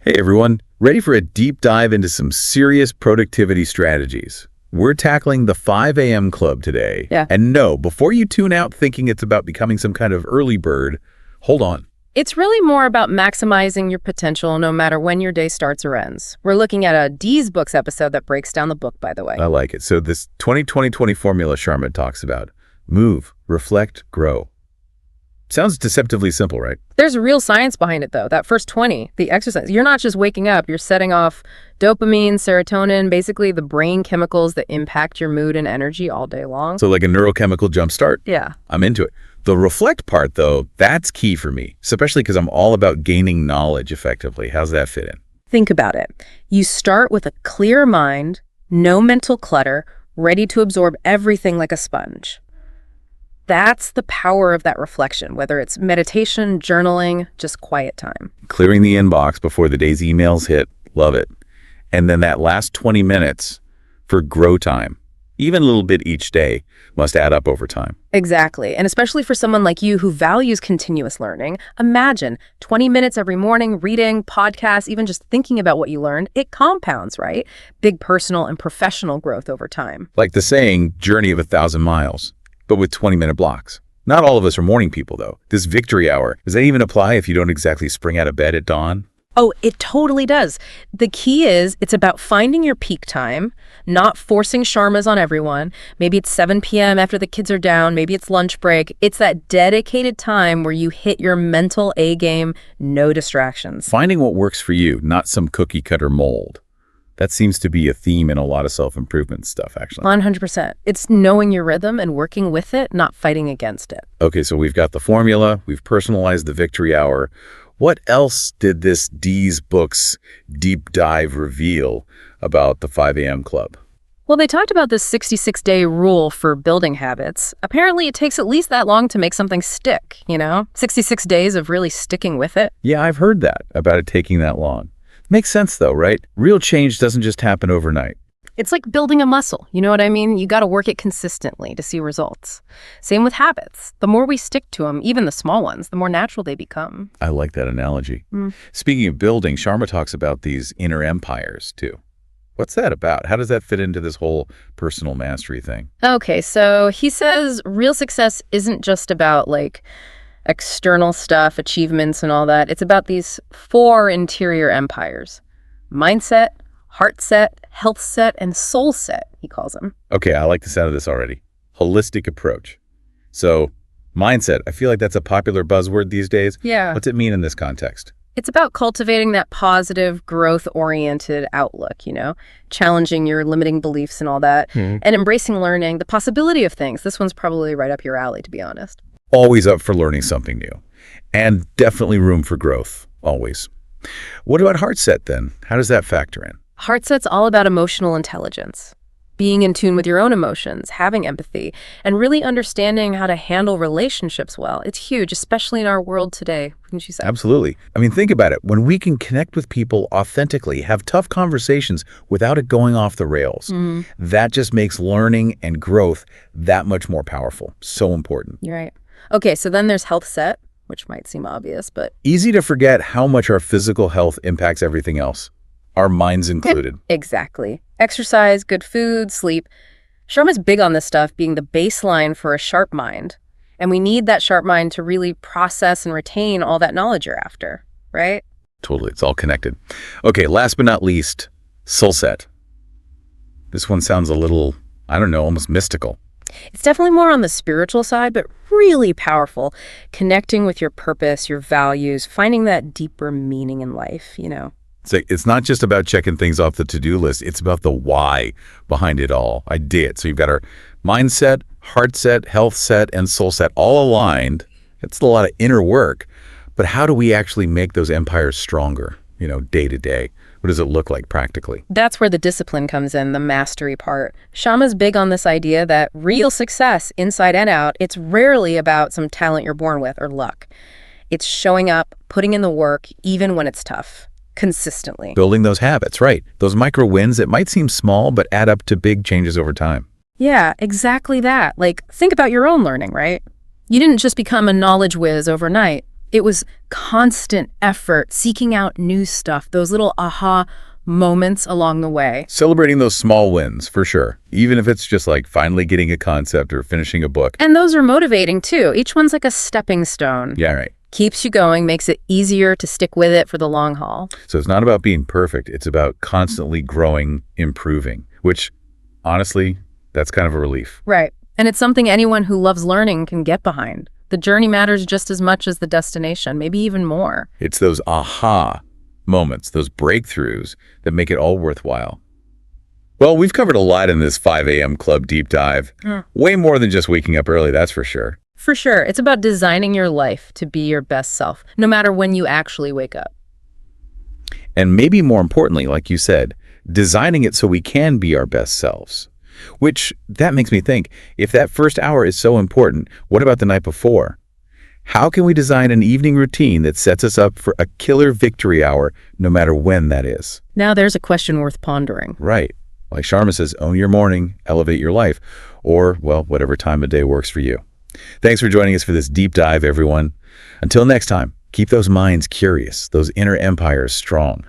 Hey everyone, ready for a deep dive into some serious productivity strategies? We're tackling the 5 a.m. club today. Yeah. And no, before you tune out thinking it's about becoming some kind of early bird, hold on. It's really more about maximizing your potential no matter when your day starts or ends. We're looking at a D's Books episode that breaks down the book, by the way. I like it. So this 20-20-20 formula Sharma talks about: move, reflect, grow. Sounds deceptively simple, right? There's real science behind it, though. That first 20, the exercise, you're not just waking up, you're setting off dopamine, serotonin, basically the brain chemicals that impact your mood and energy all day long. So like a neurochemical jumpstart? Yeah. I'm into it. The reflect part, though, that's key for me, especially because I'm all about gaining knowledge effectively. How's that fit in? Think about it. You start with a clear mind, no mental clutter, ready to absorb everything like a sponge. That's the power of that reflection, whether it's meditation, journaling, just quiet time. Clearing the inbox before the day's emails hit, love it. And then that last 20 minutes for grow time, even a little bit each day, must add up over time. Exactly. And especially for someone like you who values continuous learning, imagine 20 minutes every morning, reading, podcasts, even just thinking about what you learned. It compounds, right? Big personal and professional growth over time. Like the saying, journey of 1,000 miles, but with 20-minute blocks. Not all of us are morning people, though. This victory hour, does that even apply if you don't exactly spring out of bed at dawn? Oh, it totally does. The key is it's about finding your peak time, not forcing Sharmas on everyone. Maybe it's 7 p.m. after the kids are down. Maybe it's lunch break. It's that dedicated time where you hit your mental A game, no distractions. Finding what works for you, not some cookie-cutter mold. That seems to be a theme in a lot of self-improvement stuff, actually. 100%. It's knowing your rhythm and working with it, not fighting against it. Okay, so we've got the formula, we've personalized the victory hour. What else did this D's Books deep dive reveal about the 5 a.m. club? Well, they talked about this 66-day rule for building habits. Apparently, it takes at least that long to make something stick, 66 days of really sticking with it. Yeah, I've heard that, about it taking that long. Makes sense, though, right? Real change doesn't just happen overnight. It's like building a muscle, you know what I mean? You got to work it consistently to see results. Same with habits. The more we stick to them, even the small ones, the more natural they become. I like that analogy. Speaking of building, Sharma talks about these inner empires, too. What's that about? How does that fit into this whole personal mastery thing? Okay, so he says real success isn't just about, external stuff, achievements and all that. It's about these 4 interior empires: mindset, heart set, health set, and soul set, he calls them. Okay, I like the sound of this already. Holistic approach. So, mindset, I feel like that's a popular buzzword these days. Yeah. What's it mean in this context? It's about cultivating that positive, growth-oriented outlook, challenging your limiting beliefs and all that, and embracing learning, the possibility of things. This one's probably right up your alley, to be honest. Always up for learning something new. And definitely room for growth, always. What about heart set, then? How does that factor in? Heart set's all about emotional intelligence, being in tune with your own emotions, having empathy, and really understanding how to handle relationships well. It's huge, especially in our world today, wouldn't you say? Absolutely. I mean, think about it. When we can connect with people authentically, have tough conversations without it going off the rails, that just makes learning and growth that much more powerful. So important. You're right. Okay, so then there's health set, which might seem obvious, but... Easy to forget how much our physical health impacts everything else, our minds included. Exactly. Exercise, good food, sleep. Sharma's big on this stuff being the baseline for a sharp mind. And we need that sharp mind to really process and retain all that knowledge you're after, right? Totally. It's all connected. Okay, last but not least, soul set. This one sounds a little, almost mystical. It's definitely more on the spiritual side, but really powerful. Connecting with your purpose, your values, finding that deeper meaning in life, It's not just about checking things off the to-do list. It's about the why behind it all. I did. So you've got our mindset, heart set, health set, and soul set all aligned. It's a lot of inner work. But how do we actually make those empires stronger, day to day? What does it look like practically? That's where the discipline comes in, the mastery part. Sharma's big on this idea that real success, inside and out, it's rarely about some talent you're born with or luck. It's showing up, putting in the work, even when it's tough, consistently. Building those habits, right. Those micro wins that might seem small, but add up to big changes over time. Yeah, exactly that. Think about your own learning, right? You didn't just become a knowledge whiz overnight. It was constant effort, seeking out new stuff, those little aha moments along the way. Celebrating those small wins, for sure. Even if it's just like finally getting a concept or finishing a book. And those are motivating too. Each one's like a stepping stone. Yeah, right. Keeps you going, makes it easier to stick with it for the long haul. So it's not about being perfect. It's about constantly growing, improving, which honestly, that's kind of a relief. Right. And it's something anyone who loves learning can get behind. The journey matters just as much as the destination, maybe even more. It's those aha moments, those breakthroughs that make it all worthwhile. Well, we've covered a lot in this 5 a.m. Club deep dive. Way more than just waking up early, that's for sure. For sure. It's about designing your life to be your best self, no matter when you actually wake up. And maybe more importantly, like you said, designing it so we can be our best selves. Which, that makes me think, if that first hour is so important, what about the night before? How can we design an evening routine that sets us up for a killer victory hour, no matter when that is? Now there's a question worth pondering. Right. Like Sharma says, own your morning, elevate your life, or, well, whatever time of day works for you. Thanks for joining us for this deep dive, everyone. Until next time, keep those minds curious, those inner empires strong.